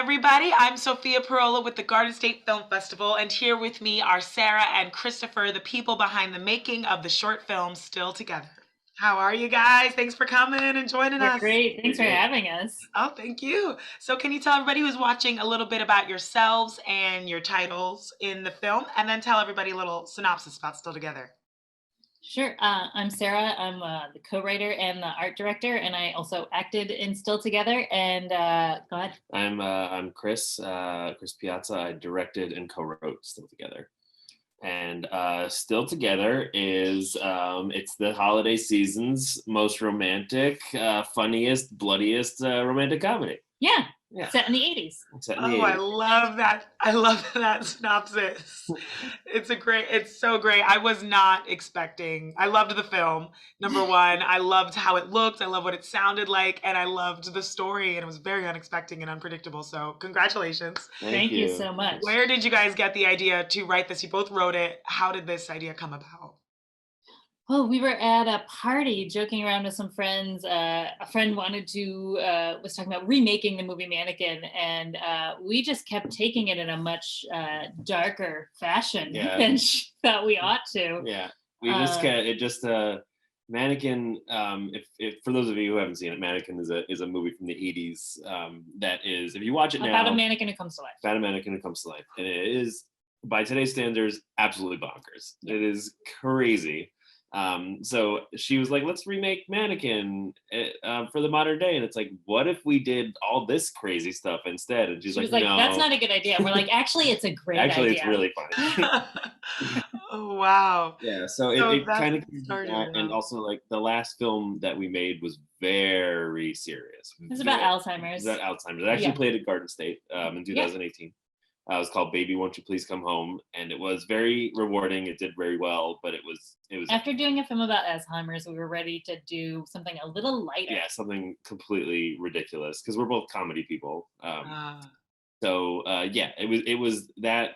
everybody. I'm Sophia Parola with the Garden State Film Festival, and here with me are Sarah and Christopher, the people behind the making of the short film Still Together. How are you guys? Thanks for coming and joining us. Great. Thanks for having us. Oh, thank you. So can you tell everybody who's watching a little bit about yourselves and your titles in the film, and then tell everybody a little synopsis about Still Together? Sure. I'm Sarah. I'm the co-writer and the art director, and I also acted in Still Together. And go ahead. I'm Chris Piazza. I directed and co-wrote Still Together. And Still Together is it's the holiday season's most romantic, funniest, bloodiest romantic comedy. Yeah. Yeah. Set in the 80s. I love that. I love that synopsis. It's so great. I was not expecting. I loved the film. Number one, I loved how it looked. I love what it sounded like. And I loved the story. And it was very unexpected and unpredictable. So congratulations. Thank you so much. Where did you guys get the idea to write this? You both wrote it. How did this idea come about? Oh, we were at a party joking around with some friends. A friend was talking about remaking the movie Mannequin, and we just kept taking it in a much darker fashion than she thought we ought to. Yeah, we Mannequin. If for those of you who haven't seen it, Mannequin is a movie from the 80s. That is, if you watch it now, about a mannequin who comes to life. About a mannequin who comes to life, and it is, by today's standards, absolutely bonkers. It is crazy. So she was like, let's remake Mannequin for the modern day. And it's like, what if we did all this crazy stuff instead? And she was like, no. That's not a good idea. We're like, actually, it's a great idea. Actually, it's really funny. Oh, wow. Yeah, so it kind of started. And also, like, the last film that we made was very serious. It was about Alzheimer's. It actually played at Garden State in 2018. It was called Baby, Won't You Please Come Home? And it was very rewarding. It did very well, but it was. After doing a film about Alzheimer's, we were ready to do something a little lighter. Yeah, something completely ridiculous, because we're both comedy people. So it was that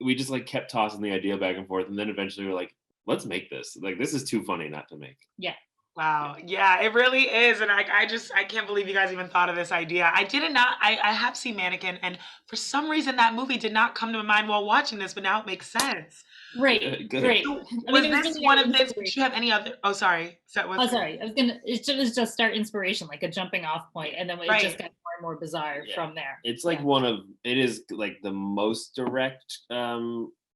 we just like kept tossing the idea back and forth, and then eventually we were like, let's make this. Like, this is too funny not to make. Yeah. Wow. Yeah, it really is. And I can't believe you guys even thought of this idea. I have seen Mannequin, and for some reason that movie did not come to my mind while watching this, but now it makes sense. Great. Great. So, was this one of this? Did you have any other? Oh, sorry. Sorry. It was just our inspiration, like a jumping off point, and then it just got more and more bizarre from there. It's like it is like the most direct,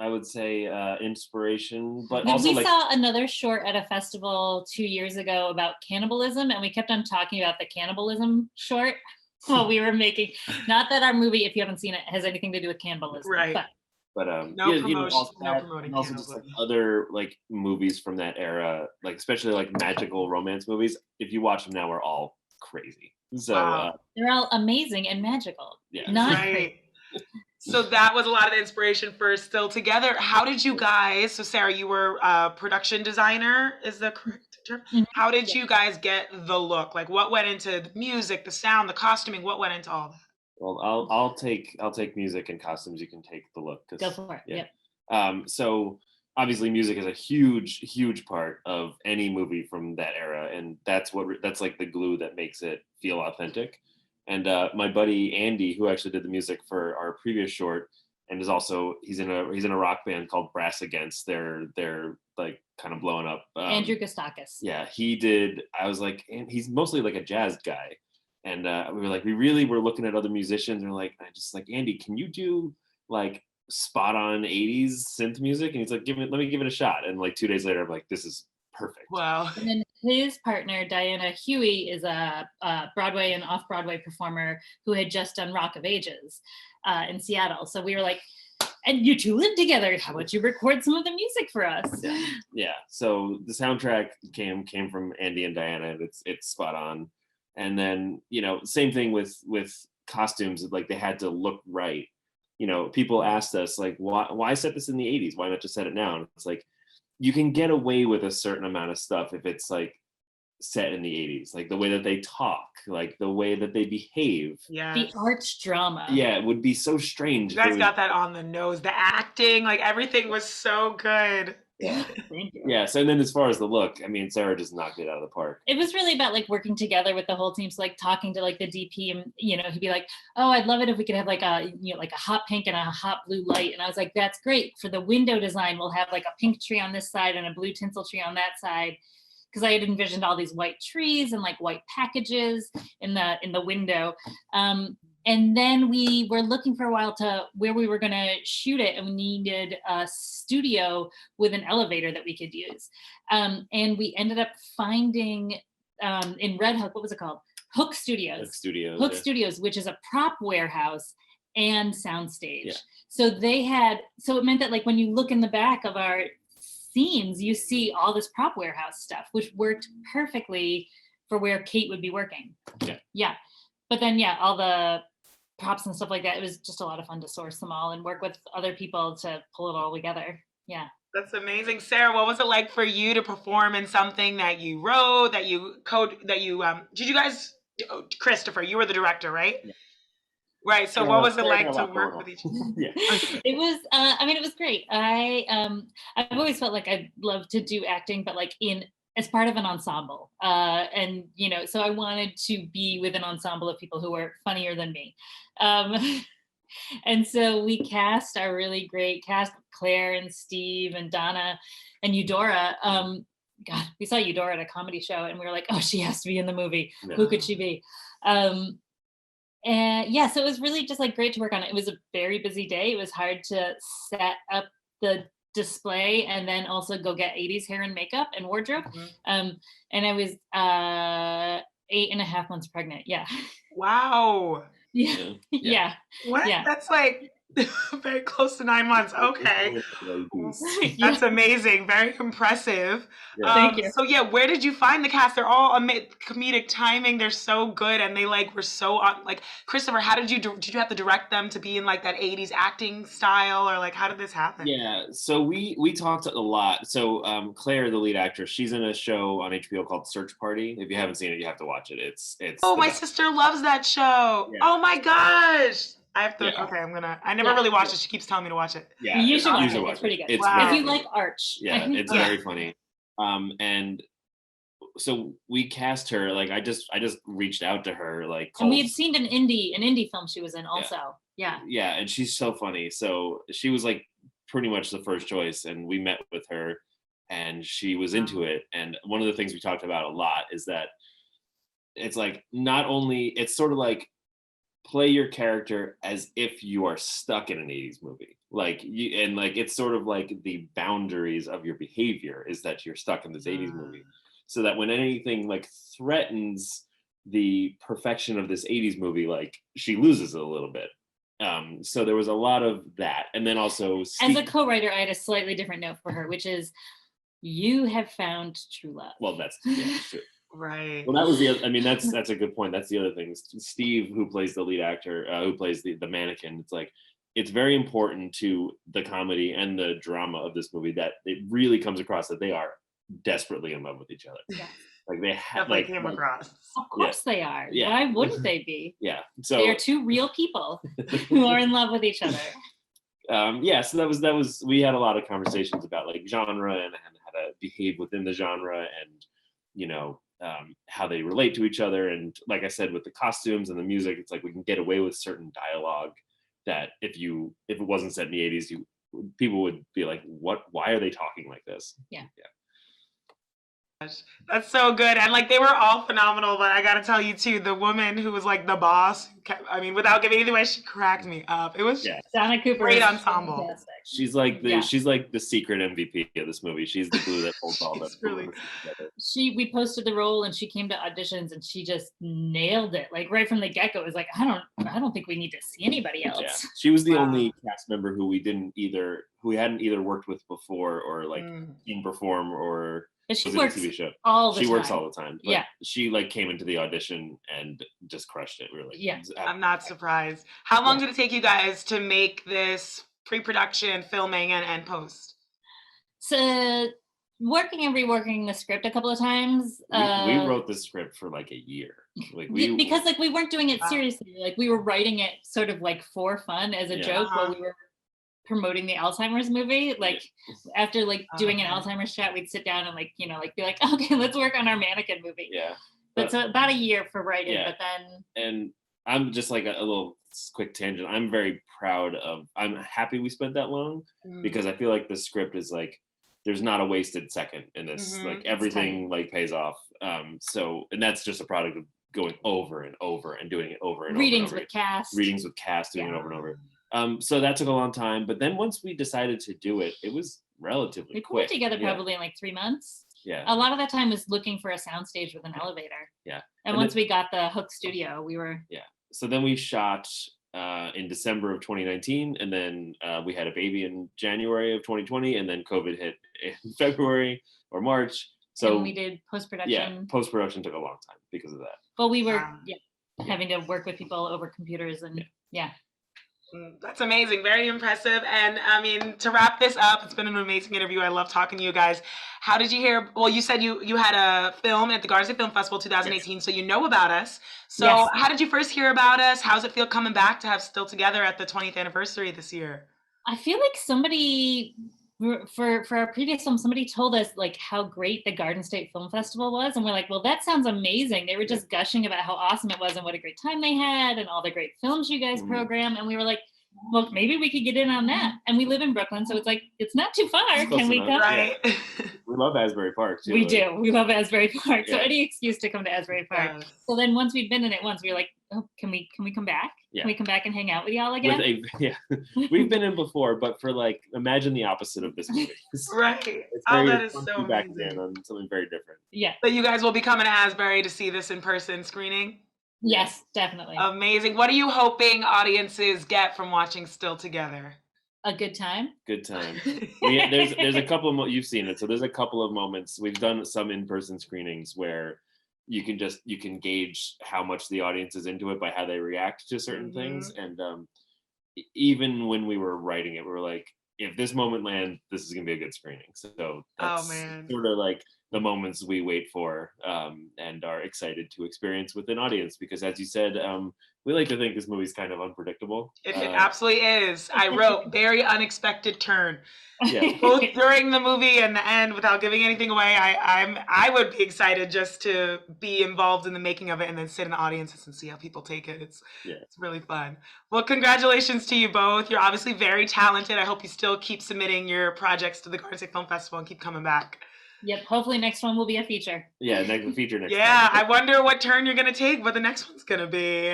I would say, inspiration, but also we saw another short at a festival 2 years ago about cannibalism, and we kept on talking about the cannibalism short while we were making. Not that our movie, if you haven't seen it, has anything to do with cannibalism, right? But no promoting. Also just like other like movies from that era, like especially like magical romance movies. If you watch them now, are all crazy. So they're all amazing and magical. Yeah, not right. So that was a lot of the inspiration for Still Together. How did you guys, so Sarah, you were a production designer, is the correct term? Mm-hmm. How did you guys get the look? Like, what went into the music, the sound, the costuming? What went into all that? Well, I'll take music and costumes. You can take the look. Go for it. Yeah. So obviously music is a huge part of any movie from that era. And that's like the glue that makes it feel authentic. And my buddy Andy, who actually did the music for our previous short, and is also he's in a rock band called Brass Against. They're like kind of blowing up. Andrew Gostakis. Yeah, he did. I was like, and he's mostly like a jazz guy, and we were like, we really were looking at other musicians, and we're like, Andy, can you do like spot on 80s synth music? And he's like, let me give it a shot. And like 2 days later, I'm like, this is perfect. Wow. And then his partner, Diana Huey, is a Broadway and off-Broadway performer who had just done Rock of Ages in Seattle. So we were like, and you two live together. How about you record some of the music for us? Yeah. So the soundtrack came from Andy and Diana, and it's spot on. And then, same thing with costumes. Like, they had to look right. People asked us, like, why set this in the 80s? Why not just set it now? And it's like, you can get away with a certain amount of stuff if it's like set in the 80s, like the way that they talk, like the way that they behave. Yeah. The arch drama. Yeah, it would be so strange. You guys got that on the nose. The acting, like everything was so good. Yeah. Thank you. Yeah. So and then as far as the look, I mean, Sarah just knocked it out of the park. It was really about like working together with the whole team. So like talking to like the DP, and he'd be like, "Oh, I'd love it if we could have like a like a hot pink and a hot blue light." And I was like, "That's great. For the window design, we'll have like a pink tree on this side and a blue tinsel tree on that side." Because I had envisioned all these white trees and like white packages in the window. And then we were looking for a while to where we were going to shoot it, and we needed a studio with an elevator that we could use. And we ended up finding in Red Hook, what was it called? Hook Studios. Hook Studios, which is a prop warehouse and soundstage. Yeah. So it meant that like when you look in the back of our scenes, you see all this prop warehouse stuff, which worked perfectly for where Kate would be working. Yeah. But then, all the props and stuff like that, it was just a lot of fun to source them all and work with other people to pull it all together. Yeah. That's amazing. Sarah, what was it like for you to perform in something that you wrote, did you guys, Christopher, you were the director, right? Yeah. Right. So what was it like to work with each other? Yeah. It was, it was great. I've always felt like I'd love to do acting, but like as part of an ensemble. And, so I wanted to be with an ensemble of people who were funnier than me. And so we cast our really great cast, Claire and Steve and Donna and Eudora. God, we saw Eudora at a comedy show and we were like, oh, she has to be in the movie. Yeah. Who could she be? And so it was really just like great to work on it. It was a very busy day. It was hard to set up the display and then also go get 80s hair and makeup and wardrobe. Mm-hmm. And I was 8.5 months pregnant. Yeah. Wow. Yeah. What? Yeah. That's like very close to 9 months. Okay. That's amazing. Very impressive. Yeah. Thank you. So where did you find the cast? They're all comedic timing. They're so good. And they were so like, Christopher, how did you have to direct them to be in like that 80s acting style, or like, how did this happen? Yeah. So we talked a lot. So Claire, the lead actress, she's in a show on HBO called Search Party. If you haven't seen it, you have to watch it. It's Oh, my sister loves that show. Yeah. Oh my gosh. I have to. Yeah. Okay, I never really watched it. She keeps telling me to watch it. Yeah, you should watch it. It's pretty good. It's if you like Arch. Yeah, it's very funny. And so we cast her. Like I just reached out to her. Like, and we had seen an indie film she was in also. Yeah. Yeah, and she's so funny. So she was like pretty much the first choice, and we met with her, and she was into it. And one of the things we talked about a lot is that it's like not only it's sort of like play your character as if you are stuck in an 80s movie. Like it's sort of like the boundaries of your behavior is that you're stuck in this 80s movie. So that when anything like threatens the perfection of this 80s movie, like she loses it a little bit. So there was a lot of that. And then also as a co-writer, I had a slightly different note for her, which is you have found true love. Well, that's true. Right. Well, that was that's a good point. That's the other thing. Steve, who plays the lead actor, who plays the mannequin, it's like it's very important to the comedy and the drama of this movie that it really comes across that they are desperately in love with each other. Yeah. Like they have came across. Of course they are. Yeah. Why wouldn't they be? Yeah. So they are two real people who are in love with each other. So that was we had a lot of conversations about like genre and how to behave within the genre and how they relate to each other. And like I said, with the costumes and the music, it's like we can get away with certain dialogue that if it wasn't set in the 80s, people would be like, why are they talking like this? Yeah. That's so good. And like they were all phenomenal, but I gotta tell you too, the woman who was like the boss, without giving anything away, she cracked me up. It was Donna Cooper, great ensemble. Fantastic. She's like the secret MVP of this movie. She's the glue that holds all that together. We posted the role and she came to auditions and she just nailed it. Like right from the get-go, it was like, I don't think we need to see anybody else. Yeah. She was the only cast member who we hadn't either worked with before or like seen perform or she works TV show. All the time. She works all the time. But yeah. She like came into the audition and just crushed it, really. Yeah. I'm not surprised. How long did it take you guys to make this pre-production, filming, and post? So working and reworking the script a couple of times. We wrote the script for like a year. Because like we weren't doing it seriously. Like we were writing it sort of like for fun as a joke while we were promoting the Alzheimer's movie. Like after like doing an Alzheimer's chat, we'd sit down and like, you know, like be like, okay, let's work on our Mannequin movie. Yeah. But so about a year for writing, Yeah. but then. And I'm just like a little quick tangent. I'm very proud of, I'm happy we spent that long because I feel like the script is like, there's not a wasted second in this. Like everything like pays off. So, and that's just a product of going over and over and doing it over and readings over. With cast. Readings with cast, doing it over and over. So that took a long time. But then once we decided to do it, it was relatively we quick. put it together probably in like 3 months. Yeah. A lot of that time was looking for a soundstage with an elevator. Yeah. And once we got the Hook studio, we were. Yeah. So then we shot in December of 2019, and then we had a baby in January of 2020, and then COVID hit in February or March. So and we did post-production. Yeah, post-production took a long time because of that. Well, we were having to work with people over computers and That's amazing. Very impressive. And I mean, to wrap this up, it's been an amazing interview. I love talking to you guys. How did you hear? Well, you said you had a film at the Garden State Film Festival 2018, so you know about us. So how did you first hear about us? How does it feel coming back to have Still Together at the 20th anniversary this year? I feel like somebody, for our previous film, somebody told us like how great the Garden State Film Festival was. And we're like, well, that sounds amazing. They were just gushing about how awesome it was and what a great time they had and all the great films you guys program. And we were like, well, maybe we could get in on that. And we live in Brooklyn, so it's like, it's not too far. Can we come? Right. We love Asbury Park, too. We do. We love Asbury Park. So any excuse to come to Asbury Park. So then once we'd been in it once, we were like, oh, can we come back? Yeah. Can we come back and hang out with y'all again? We've been in before, but for like, imagine the opposite of this movie. Right. It's that is so back amazing. then on something very different. Yeah. But you guys will be coming to Asbury to see this in-person screening? Yes, definitely. Amazing. What are you hoping audiences get from watching Still Together? A good time. Good time. There's a couple of you've seen it, so there's a couple of moments. We've done some in-person screenings where you can gauge how much the audience is into it by how they react to certain things. And even when we were writing it, we were like, if this moment lands, this is gonna be a good screening. So that's sort of like the moments we wait for and are excited to experience with an audience, because as you said, we like to think this movie's kind of unpredictable. It absolutely is. I wrote very unexpected turn. Yeah. Both during the movie and the end, without giving anything away. I would be excited just to be involved in the making of it and then sit in the audiences and see how people take it. It's really fun. Well, congratulations to you both. You're obviously very talented. I hope you still keep submitting your projects to the Garden State Film Festival and keep coming back. Yep. Hopefully next one will be a feature. Yeah, feature next time. Yeah, I wonder what turn you're gonna take, what the next one's gonna be.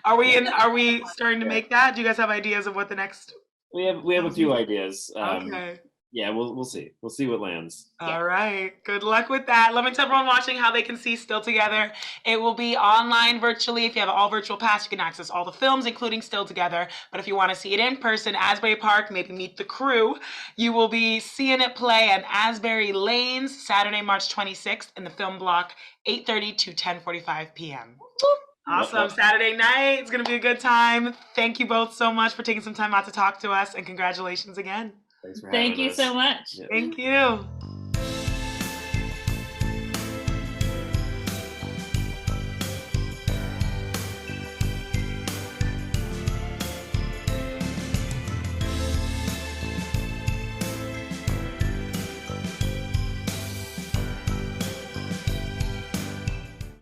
Are we starting to make that? Do you guys have ideas of what the next? We have a few ideas. Okay. Yeah, we'll see. We'll see what lands. All right. Good luck with that. Let me tell everyone watching how they can see Still Together. It will be online virtually. If you have an all virtual pass, you can access all the films, including Still Together. But if you want to see it in person, Asbury Park, maybe meet the crew, you will be seeing it play at Asbury Lanes, Saturday, March 26th in the film block, 8:30 to 10:45 p.m. Awesome. Saturday night. It's going to be a good time. Thank you both so much for taking some time out to talk to us, and congratulations again. Thanks for having us. Thank you so much. Thank you.